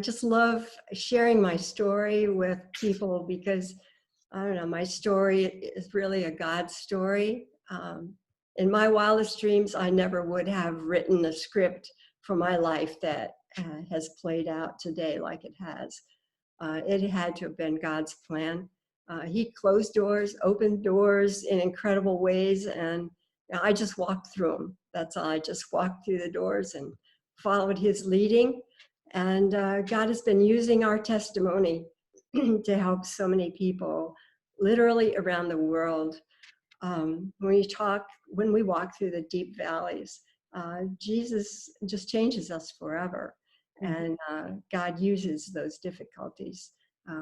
just love sharing my story with people because, I don't know, my story is really a God story. In my wildest dreams, I never would have written a script for my life that has played out today like it has. It had to have been God's plan. He closed doors, opened doors in incredible ways, and I just walked through them. That's all. I just walked through the doors and followed his leading. And God has been using our testimony to help so many people literally around the world. When we walk through the deep valleys, Jesus just changes us forever. And God uses those difficulties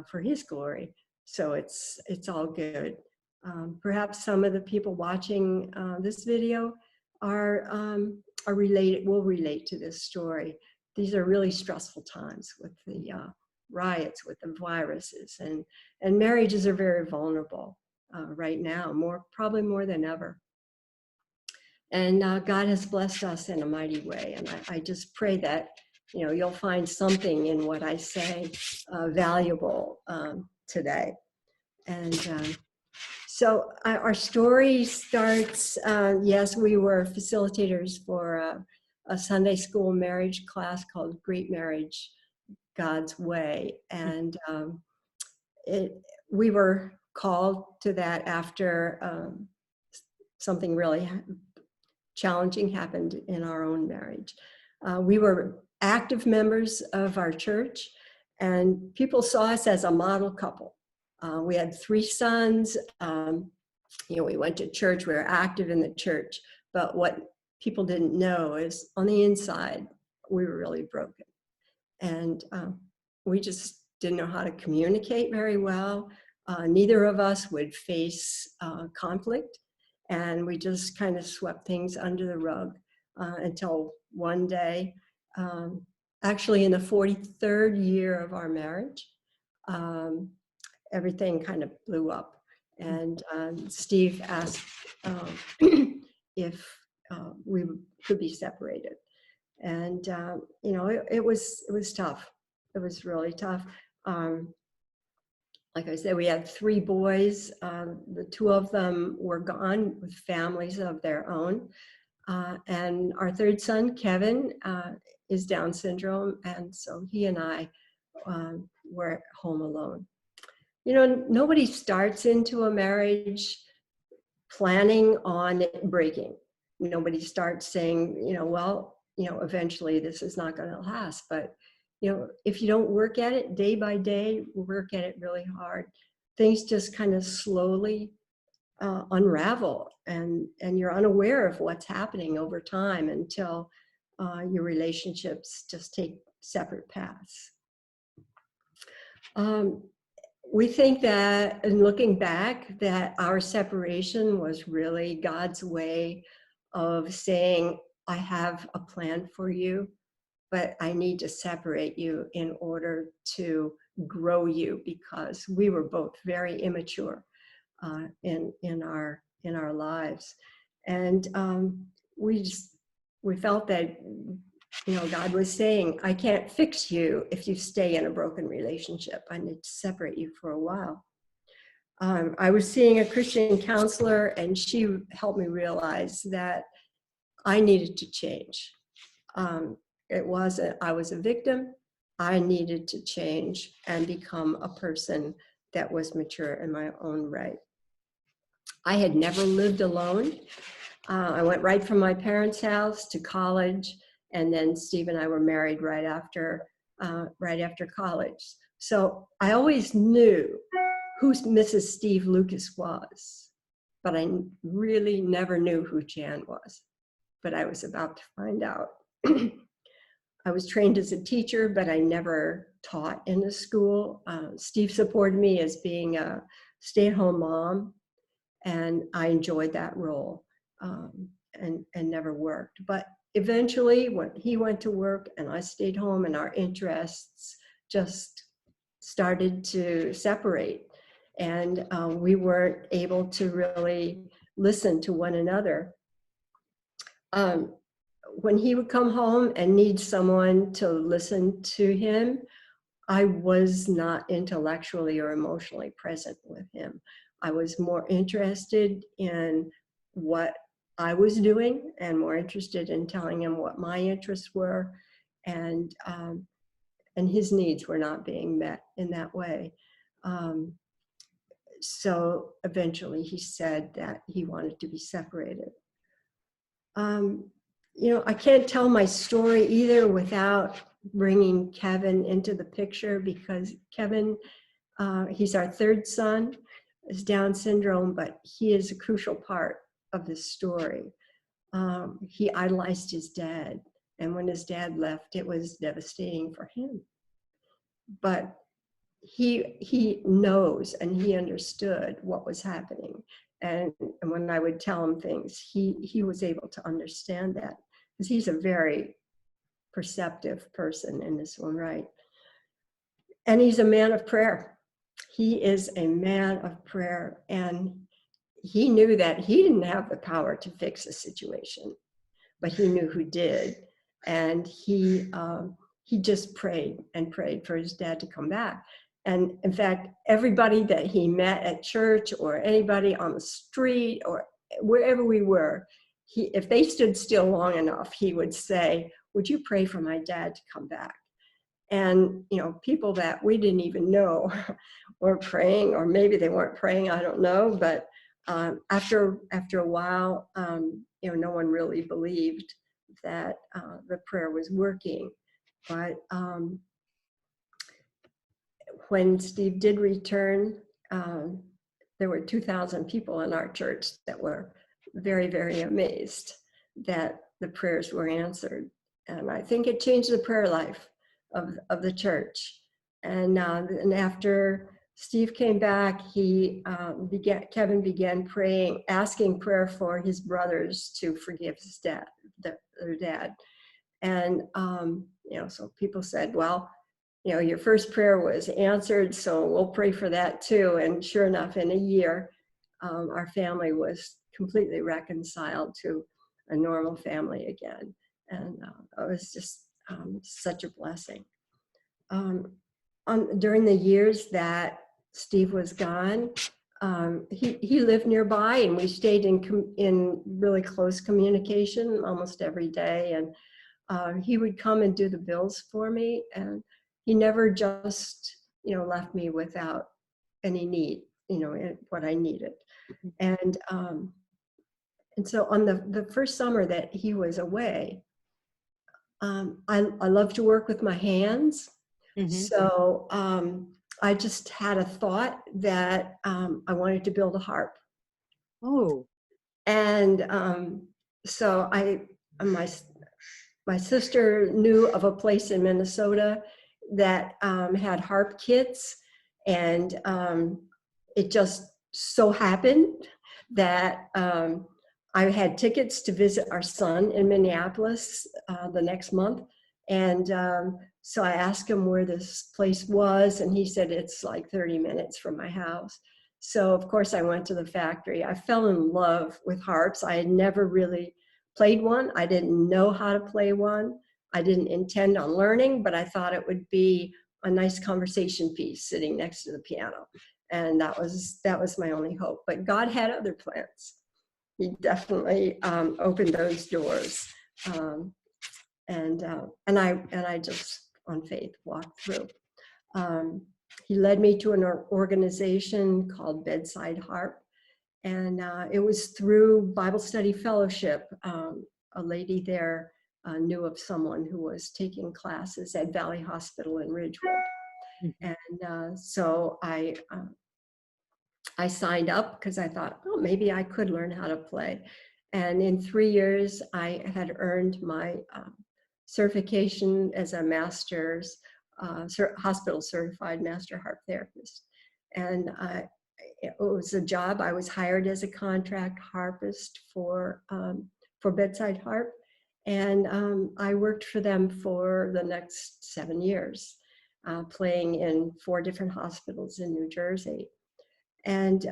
for his glory. So it's all good. Perhaps some of the people watching this video will relate to this story. These are really stressful times with the riots, with the viruses, and marriages are very vulnerable right now, probably more than ever. And God has blessed us in a mighty way. And I just pray that you'll find something in what I say valuable today. And so our story starts, yes, we were facilitators for a Sunday school marriage class called Great Marriage, God's Way. And we were called to that after something really challenging happened in our own marriage. We were active members of our church, and people saw us as a model couple. We had 3 sons. We went to church. We were active in the church. But what people didn't know is on the inside, we were really broken. And we just didn't know how to communicate very well. Neither of us would face conflict. And we just kind of swept things under the rug until one day, actually in the 43rd year of our marriage, everything kind of blew up. And Steve asked if we could be separated. And, it was tough. It was really tough. Like I said, we had 3 boys. The 2 of them were gone with families of their own. And our 3rd son, Kevin, is Down syndrome. And so he and I were at home alone. Nobody starts into a marriage planning on it breaking. Nobody starts saying, eventually this is not going to last. But if you don't work at it day by day, work at it really hard, things just kind of slowly unravel, and you're unaware of what's happening over time until your relationships just take separate paths. We think that, in looking back, that our separation was really God's way of saying, I have a plan for you, but I need to separate you in order to grow you, because we were both very immature in our lives. And we felt that God was saying, I can't fix you if you stay in a broken relationship. I need to separate you for a while. I was seeing a Christian counselor, and she helped me realize that I needed to change. I was a victim. I needed to change and become a person that was mature in my own right. I had never lived alone. I went right from my parents' house to college, and then Steve and I were married right after college. So I always knew who Mrs. Steve Lucas was, but I really never knew who Jan was. But I was about to find out. I was trained as a teacher, but I never taught in a school. Steve supported me as being a stay-at-home mom, and I enjoyed that role and never worked. But eventually, when he went to work and I stayed home, and our interests just started to separate, and we weren't able to really listen to one another. When he would come home and need someone to listen to him, I was not intellectually or emotionally present with him. I was more interested in what I was doing and more interested in telling him what my interests were, and and his needs were not being met in that way. Um, so eventually he said that he wanted to be separated. Um, I can't tell my story either without bringing Kevin into the picture, because Kevin, he's our third son, is Down syndrome, but he is a crucial part of this story. He idolized his dad, and when his dad left, it was devastating for him. But he knows and he understood what was happening. And when I would tell him things, he was able to understand that, because he's a very perceptive person in his own right. And he's a man of prayer. He is a man of prayer, and he knew that he didn't have the power to fix the situation, but he knew who did. And he just prayed and prayed for his dad to come back. And in fact, everybody that he met at church or anybody on the street or wherever we were, if they stood still long enough, he would say, "Would you pray for my dad to come back?" And people that we didn't even know were praying, or maybe they weren't praying, I don't know. But after a while, no one really believed that the prayer was working. But when Steve did return, um, there were 2,000 people in our church that were very, very amazed that the prayers were answered. And I think it changed the prayer life of the church. And after Steve came back, Kevin began praying, asking prayer for his brothers to forgive his dad, their dad. And so people said, "Well, your first prayer was answered, so we'll pray for that too." And sure enough, in a year, our family was completely reconciled to a normal family again. And it was just such a blessing. During the years that Steve was gone, he lived nearby, and we stayed in really close communication almost every day. And he would come and do the bills for me, and he never just left me without any need, what I needed. And so on the first summer that he was away, I love to work with my hands. So I just had a thought that I wanted to build a harp. Oh. And so my sister knew of a place in Minnesota that had harp kits, and it just so happened that I had tickets to visit our son in Minneapolis the next month. And so I asked him where this place was, and he said it's like 30 minutes from my house. So of course I went to the factory. I fell in love with harps. I had never really played one. I didn't know how to play one. I didn't intend on learning, but I thought it would be a nice conversation piece sitting next to the piano. And that was my only hope. But God had other plans. He definitely opened those doors. And I just, on faith, walked through. He led me to an organization called Bedside Harp. And it was through Bible Study Fellowship. A lady there knew of someone who was taking classes at Valley Hospital in Ridgewood. And so I signed up because I thought, oh, maybe I could learn how to play. And in 3 years, I had earned my certification as a master's, hospital certified master harp therapist. And it was a job. I was hired as a contract harpist for Bedside Harp. And I worked for them for the next 7 years, playing in 4 different hospitals in New Jersey. And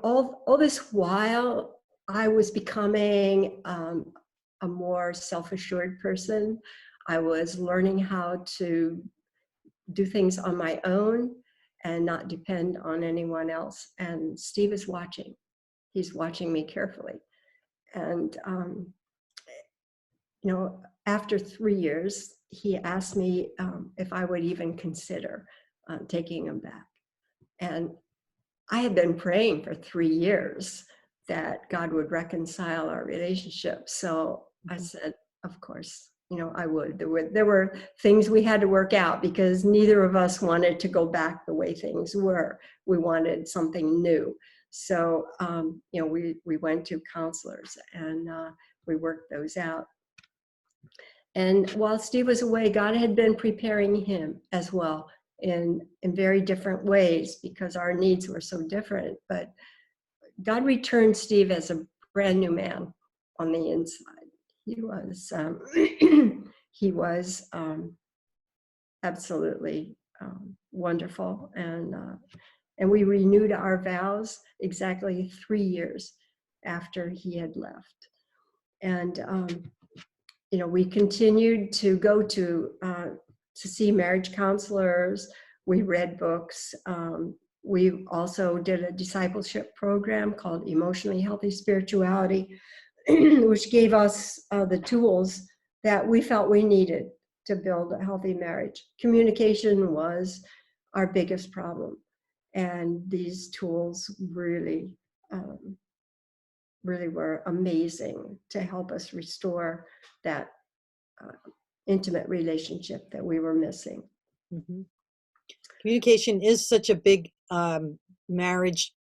all this while, I was becoming a more self-assured person. I was learning how to do things on my own and not depend on anyone else. And Steve is watching. He's watching me carefully. And, you know, after 3 years, he asked me if I would even consider taking him back. And I had been praying for 3 years that God would reconcile our relationship. So I said, of course, you know, I would. There were things we had to work out because neither of us wanted to go back the way things were. We wanted something new. So, you know, we went to counselors and we worked those out. And while Steve was away, God had been preparing him as well in very different ways because our needs were so different. But God returned Steve as a brand new man on the inside. He was he was absolutely wonderful, and we renewed our vows exactly 3 years after he had left, and you know, we continued to go to see marriage counselors. We read books. We also did a discipleship program called Emotionally Healthy Spirituality, which gave us the tools that we felt we needed to build a healthy marriage. Communication was our biggest problem. And these tools really, really were amazing to help us restore that intimate relationship that we were missing. Mm-hmm. Communication is such a big marriage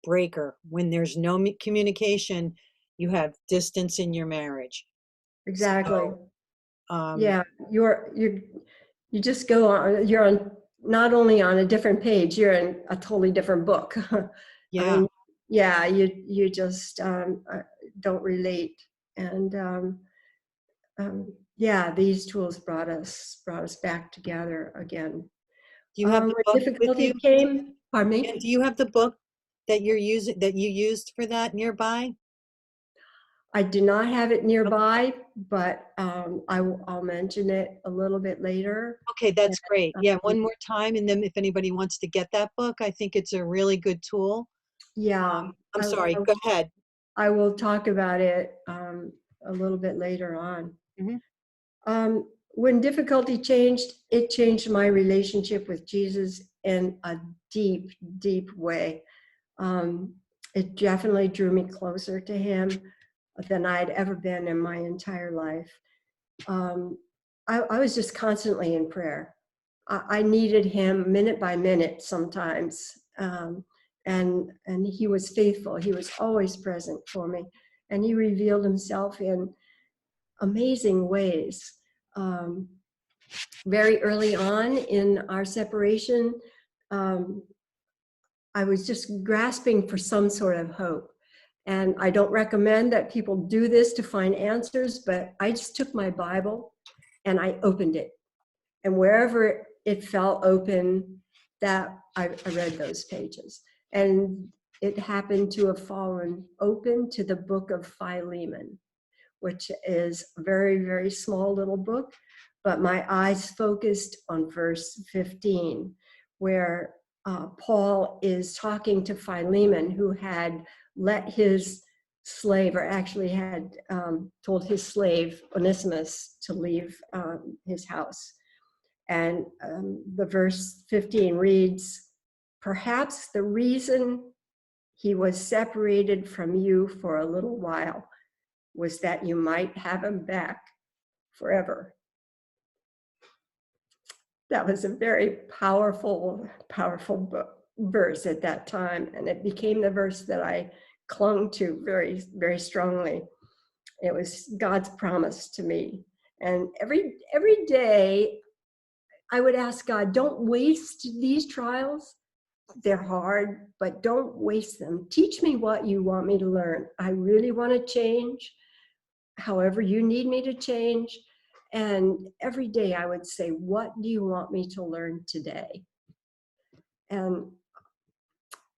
breaker. When there's no communication, you have distance in your marriage. Exactly. So, yeah, you just go on. You're on not only on a different page, you're in a totally different book. yeah. I mean, yeah, you just don't relate, and yeah, these tools brought us back together again. Do you have the When book with difficulty you? came, pardon me. And do you have the book that you're using that you used for that nearby? I do not have it nearby, but I'll mention it a little bit later. Okay, that's great. Yeah, Um, one more time, and then if anybody wants to get that book, I think it's a really good tool. yeah, I'm I, sorry, I, go ahead. I will talk about it a little bit later on. Mm-hmm. When difficulty changed, it changed my relationship with Jesus in a deep, deep way. Um, it definitely drew me closer to him than I'd ever been in my entire life. I was just constantly in prayer. I needed him minute by minute sometimes. And he was faithful. He was always present for me. And he revealed himself in amazing ways. Very early on in our separation, um, I was just grasping for some sort of hope. And I don't recommend that people do this to find answers, but I just took my Bible and I opened it. And wherever it fell open, that I read those pages. And it happened to have fallen open to the book of Philemon, which is a very, very small little book. But my eyes focused on verse 15, where Paul is talking to Philemon, who had let his slave, or actually had told his slave Onesimus to leave his house. And the verse 15 reads, "Perhaps the reason he was separated from you for a little while was that you might have him back forever." That was a very powerful, powerful verse at that time. And it became the verse that I clung to very, very strongly. It was God's promise to me. And every day I would ask God, don't waste these trials. They're hard, but don't waste them. Teach me what you want me to learn. I really want to change, however you need me to change. And every day I would say, what do you want me to learn today? And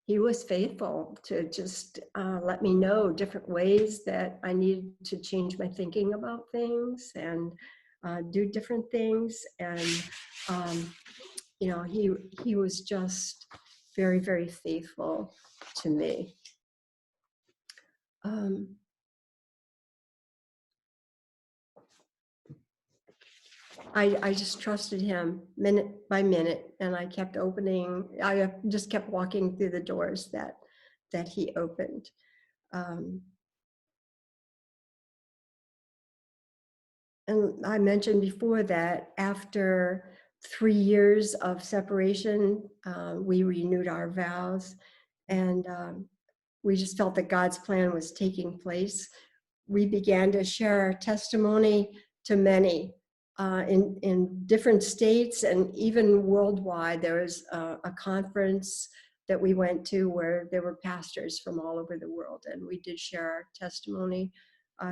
he was faithful to just let me know different ways that I needed to change my thinking about things and do different things. And he was just very, very faithful to me. Um, I just trusted him minute by minute, and I just kept walking through the doors that he opened. Um, and I mentioned before that after 3 years of separation, we renewed our vows, and we just felt that God's plan was taking place. We began to share our testimony to many in different states and even worldwide. There was a conference that we went to where there were pastors from all over the world, and we did share our testimony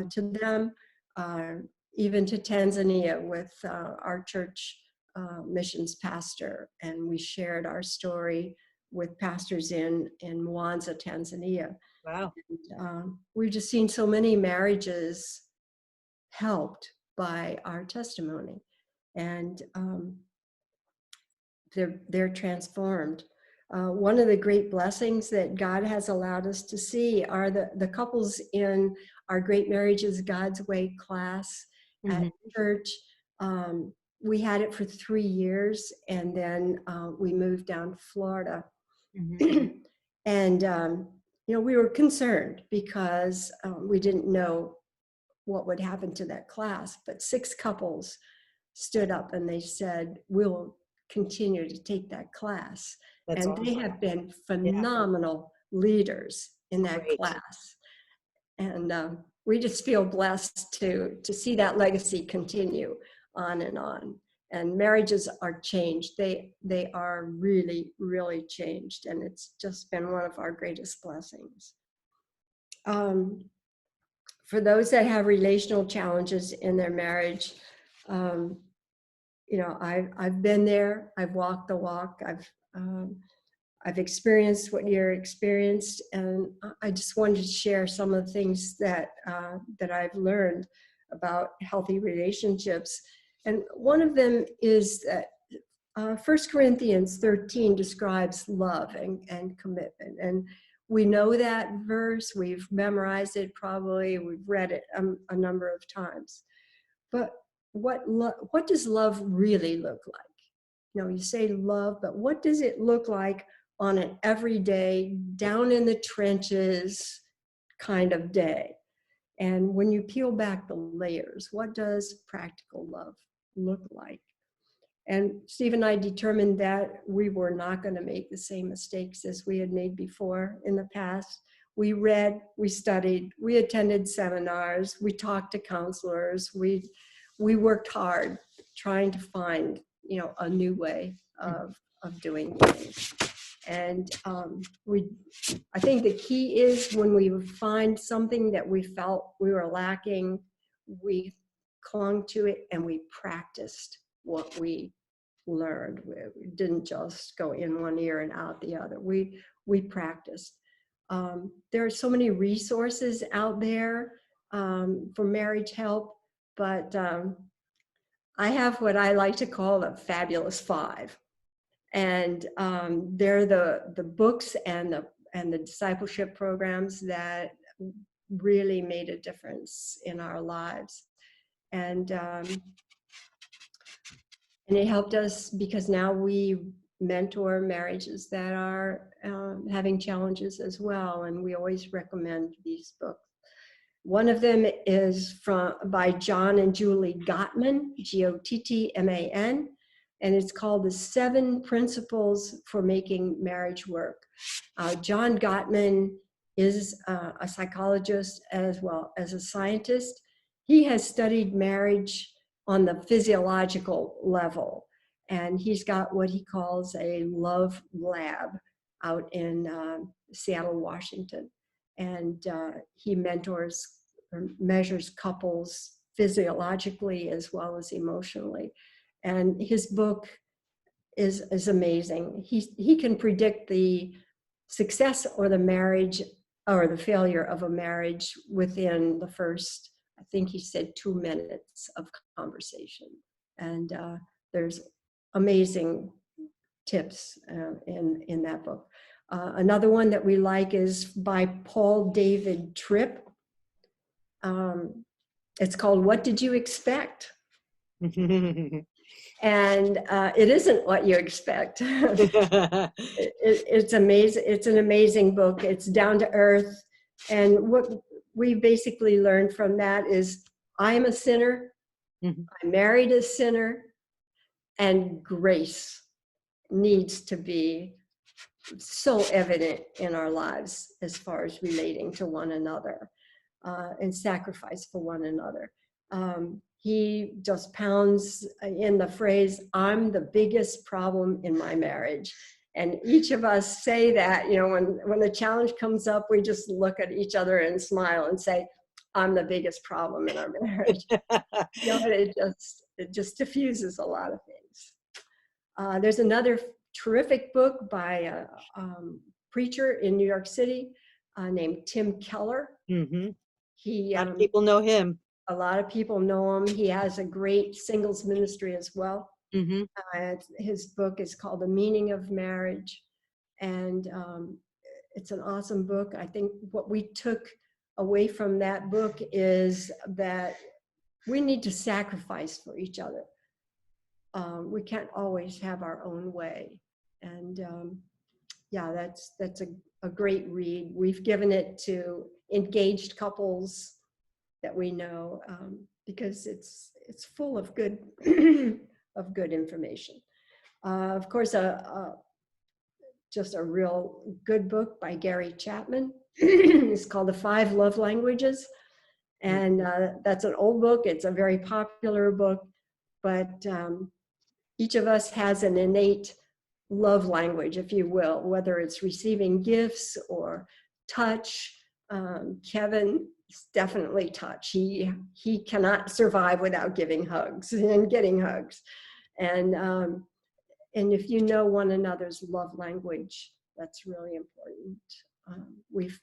to them, uh, even to Tanzania with our church missions pastor, and we shared our story with pastors in Mwanza, Tanzania. Wow. We've just seen so many marriages helped by our testimony, and they're transformed. One of the great blessings that God has allowed us to see are the couples in our Great Marriages God's Way class at church. We had it for 3 years, and then we moved down to Florida. And we were concerned because we didn't know what would happen to that class, but 6 couples stood up and they said, we'll continue to take that class. That's And they awesome. have been Yeah. phenomenal leaders in that Great. class. And we just feel blessed to see that legacy continue on and on. And marriages are changed. They are really, really changed. And it's just been one of our greatest blessings. For those that have relational challenges in their marriage, I've been there. I've walked the walk. I've experienced what you're experienced, and I just wanted to share some of the things that I've learned about healthy relationships. And one of them is that 1 Corinthians 13 describes love and commitment. And we know that verse. We've memorized it probably. We've read it a number of times. But what does love really look like? You say love, but what does it look like on an everyday, down in the trenches kind of day? And when you peel back the layers, what does practical love look like? And Steve and I determined that we were not going to make the same mistakes as we had made before in the past. We read, we studied, we attended seminars, we talked to counselors, we worked hard trying to find, a new way of doing things. And I think the key is when we find something that we felt we were lacking, we clung to it and we practiced what we learned. We didn't just go in one ear and out the other. We practiced. There are so many resources out there for marriage help, but I have what I like to call the fabulous 5. And they're the books and the discipleship programs that really made a difference in our lives. And it helped us because now we mentor marriages that are having challenges as well. And we always recommend these books. One of them is by John and Julie Gottman, Gottman, and it's called The 7 Principles for Making Marriage Work. John Gottman is a psychologist as well as a scientist. He has studied marriage on the physiological level, and he's got what he calls a love lab out in Seattle, Washington. And he mentors or measures couples physiologically as well as emotionally. And his book is amazing. He can predict the success or the marriage or the failure of a marriage within the first, I think he said, 2 minutes of conversation. And there's amazing tips in that book. Another one that we like is by Paul David Tripp. It's called What Did You Expect? And it isn't what you expect. It's amazing. It's an amazing book. It's down to earth. And what we basically learned from that is I am a sinner. Mhm. I married a sinner, and grace needs to be so evident in our lives as far as relating to one another and sacrifice for one another. He just pounds in the phrase, I'm the biggest problem in my marriage. And each of us say that, you know, when the challenge comes up, we just look at each other and smile and say, I'm the biggest problem in our marriage. You know, it just diffuses a lot of things. There's another terrific book by a preacher in New York City named Tim Keller. Mm-hmm. He, A lot of people know him. a lot of people know him. He has a great singles ministry as well. Mm-hmm. His book is called The Meaning of Marriage. And it's an awesome book. I think what we took away from that book is that we need to sacrifice for each other. We can't always have our own way. And yeah, that's a great read. We've given it to engaged couples that we know because it's full of good of good information. Of course, just a real good book by Gary Chapman. It's called The Five Love Languages. And that's an old book. It's a very popular book, but each of us has an innate love language, if you will, whether it's receiving gifts or touch. Kevin is definitely touch. He cannot survive without giving hugs and getting hugs. And if you know one another's love language, that's really important.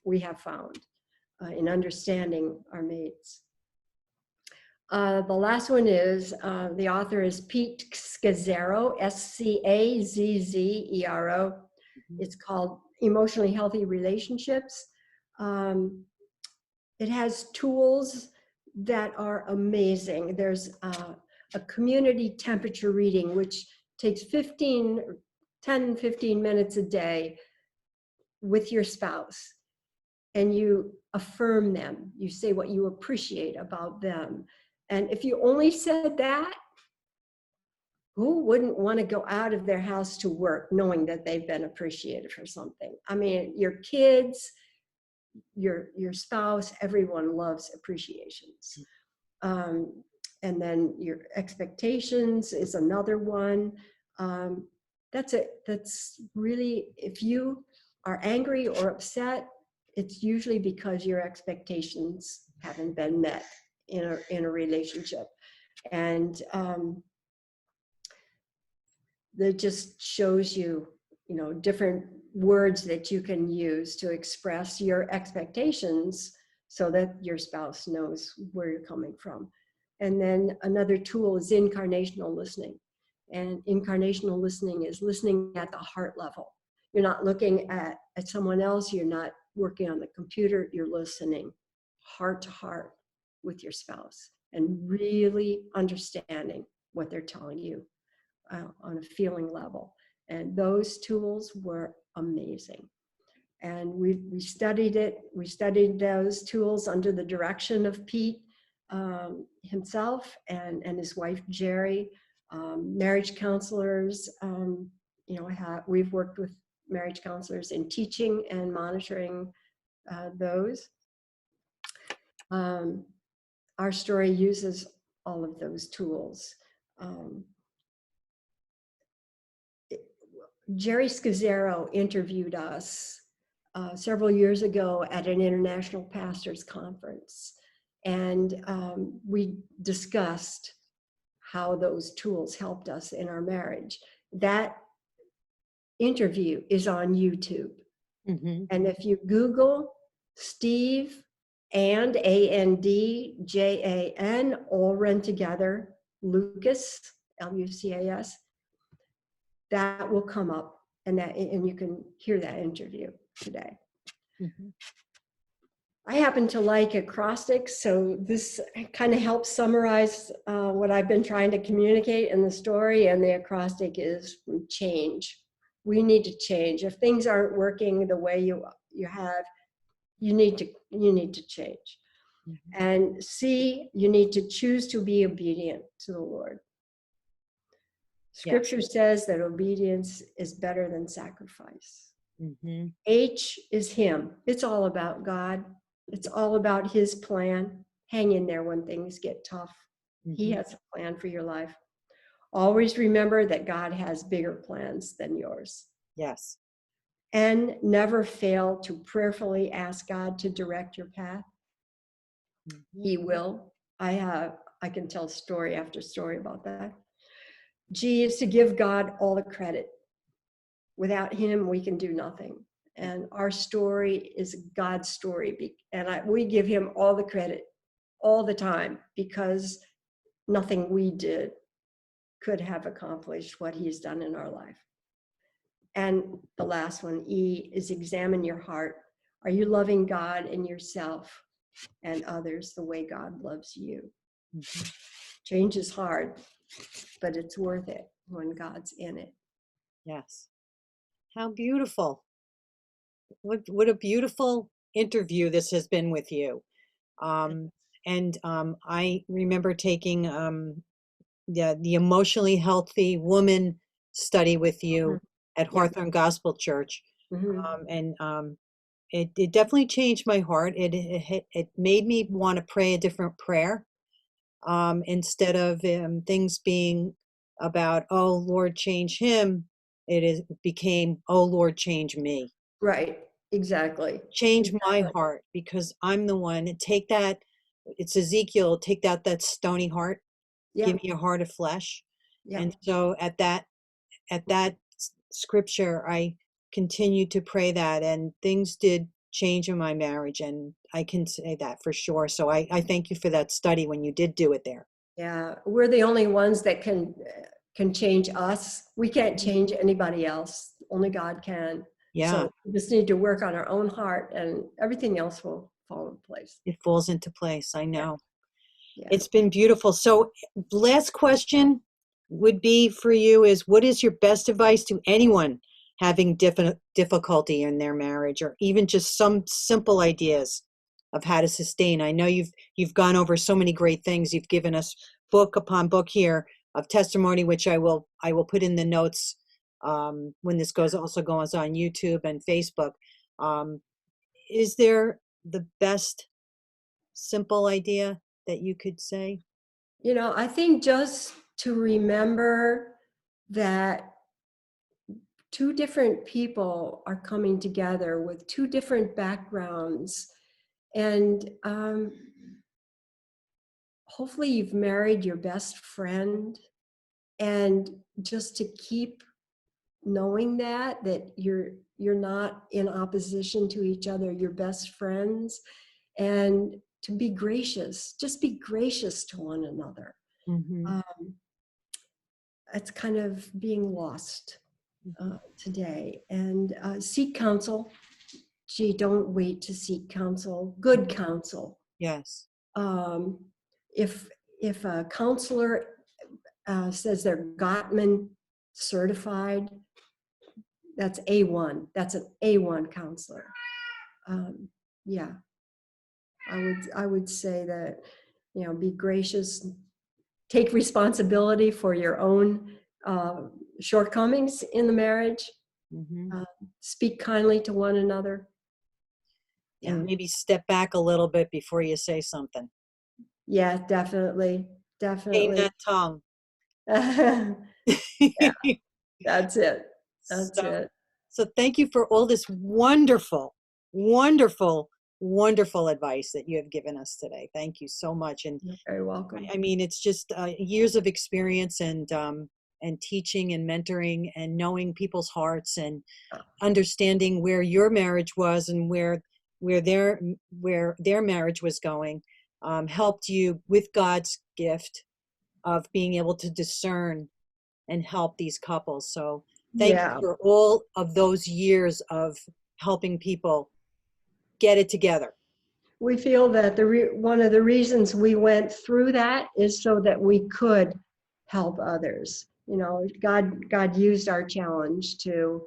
We have found in understanding our mates. The last one is, the author is Pete Scazzero, Scazzero. It's called Emotionally Healthy Relationships. It has tools that are amazing. There's a community temperature reading, which takes 10, 15 minutes a day with your spouse. And you affirm them. You say what you appreciate about them. And if you only said that, who wouldn't want to go out of their house to work knowing that they've been appreciated for something? I mean, your kids, your spouse, everyone loves appreciations. And then your expectations is another one. That's really, if you are angry or upset, it's usually because your expectations haven't been met in a relationship. And that just shows you, you know, different words that you can use to express your expectations so that your spouse knows where you're coming from. And then another tool is incarnational listening. And incarnational listening is listening at the heart level. You're not looking at someone else. You're not working on the computer. You're listening heart to heart with your spouse and really understanding what they're telling you on a feeling level. And those tools were amazing. And we studied it. We studied those tools under the direction of Pete himself and his wife, Jerry, marriage counselors. You know, we've worked with marriage counselors in teaching and monitoring those. Our story uses all of those tools. Jerry Scazzero interviewed us several years ago at an international pastors conference. And we discussed how those tools helped us in our marriage. That interview is on YouTube. Mm-hmm. And if you Google Steve and ANDJAN, all run together, Lucas, Lucas, that will come up, and you can hear that interview today. Mhm. I happen to like acrostics, so this kind of helps summarize what I've been trying to communicate in the story. And the acrostic is change. We need to change. If things aren't working the way you have, you need to change. Mhm. And C, you need to choose to be obedient to the Lord. Yes. Scripture says that obedience is better than sacrifice. Mhm. H is Him. It's all about God. It's all about His plan. Hang in there when things get tough. He Mhm. has a plan for your life. Always remember that God has bigger plans than yours. Yes. And never fail to prayerfully ask God to direct your path. Mhm. He will. I can tell story after story about that. G is to give God all the credit. Without Him, we can do nothing. And our story is God's story. And we give Him all the credit all the time, because nothing we did could have accomplished what He's done in our life. And the last one, E, is examine your heart. Are you loving God and yourself and others the way God loves you? Mhm. Change is hard, but it's worth it when God's in it. Yes. How beautiful. What a beautiful interview this has been with you. Um, and I remember taking the emotionally healthy woman study with Mhm. you at Yeah. Hawthorne Gospel Church. Mhm. And it definitely changed my heart. It made me want to pray a different prayer, instead of things being about, oh Lord, change him. It became, oh Lord, change me. Right. Exactly. Change my Exactly. heart, because I'm the one. Take that, it's Ezekiel, take that stony heart, Yeah. give me a heart of flesh. Yeah. And so at that scripture, I continued to pray that, and things did change in my marriage, and I can say that for sure. So I thank you for that study when you did do it there. Yeah. We're the only ones that can change us. We can't Mhm. change anybody else. Only God can. Yeah, So we just need to work on our own heart, and everything else will fall in place. it falls into place. I Yeah. know. Yeah. It's been beautiful. So, last question would be for you is, what is your best advice to anyone having difficulty in their marriage, or even just some simple ideas of how to sustain? I know you've gone over so many great things. You've given us book upon book here of testimony, which I will put in the notes, when this also goes on YouTube and Facebook. Um, is there the best simple idea that you could say? I think just to remember that two different people are coming together with two different backgrounds. And hopefully you've married your best friend. And just to keep knowing that you're not in opposition to each other, you're best friends. And to be gracious, just be gracious to one another. Mhm, Um, it's kind of being lost mhm. today. And seek counsel. Gee, don't wait to seek counsel. Good counsel. Yes. Um, if if a counselor says they're Gottman certified, that's A1. That's an A1 counselor. Yeah, I would say that, be gracious, take responsibility for your own uh, shortcomings in the marriage. Mhm. uh, Speak kindly to one another. Yeah, And maybe step back a little bit before you say something. yeah, definitely, Tame definitely. that tongue. Yeah, that's it. So That's it. so thank you for all this wonderful, wonderful, wonderful advice that you have given us today. Thank you so much. And You're very welcome. I mean, it's just years of experience, and teaching and mentoring and knowing people's hearts, and understanding where your marriage was, and where their marriage was going, helped you with God's gift of being able to discern and help these couples. So Thank you Yeah. for all of those years of helping people get it together. We feel that one of the reasons we went through that is so that we could help others. You know, God used our challenge to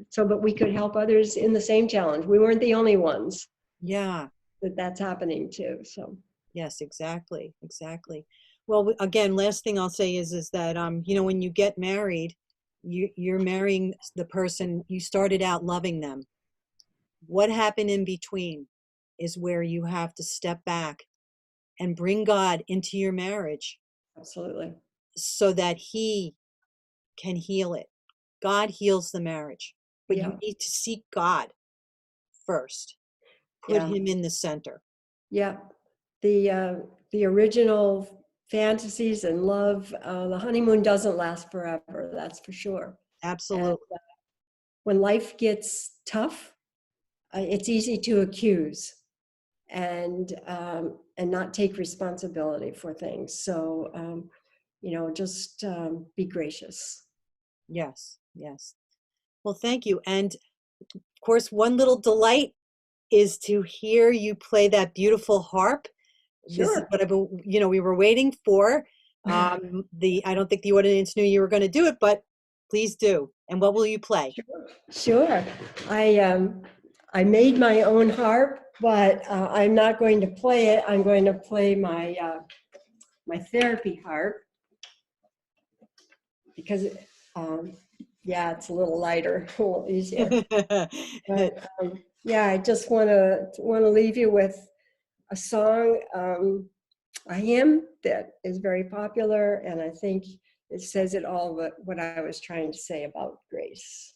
so that we could help others in the same challenge. We weren't the only ones Yeah. that that's happening to. So Yes, exactly, exactly. Well, again, last thing I'll say is that when you get married, you're marrying the person you started out loving them. What happened in between is where you have to step back and bring God into your marriage absolutely. so that He can heal it. God heals the marriage, but you Yeah. need to seek God first. Put Yeah. Him in the center. Yeah. The original fantasies and love, the honeymoon doesn't last forever, that's for sure. And Absolutely. when life gets tough, it's easy to accuse and not take responsibility for things. So just be gracious. Yes, yes. Well, thank you. And of course, one little delight is to hear you play that beautiful harp. This is Sure. what we were waiting for. I don't think the audience knew you were going to do it, but please do. And what will you play? Sure. I made my own harp, but I'm not going to play it. I'm going to play my therapy harp because yeah, it's a little lighter, a little easier. But yeah, I just want to leave you with a song, a hymn that is very popular, and I think it says it all. What I was trying to say about grace.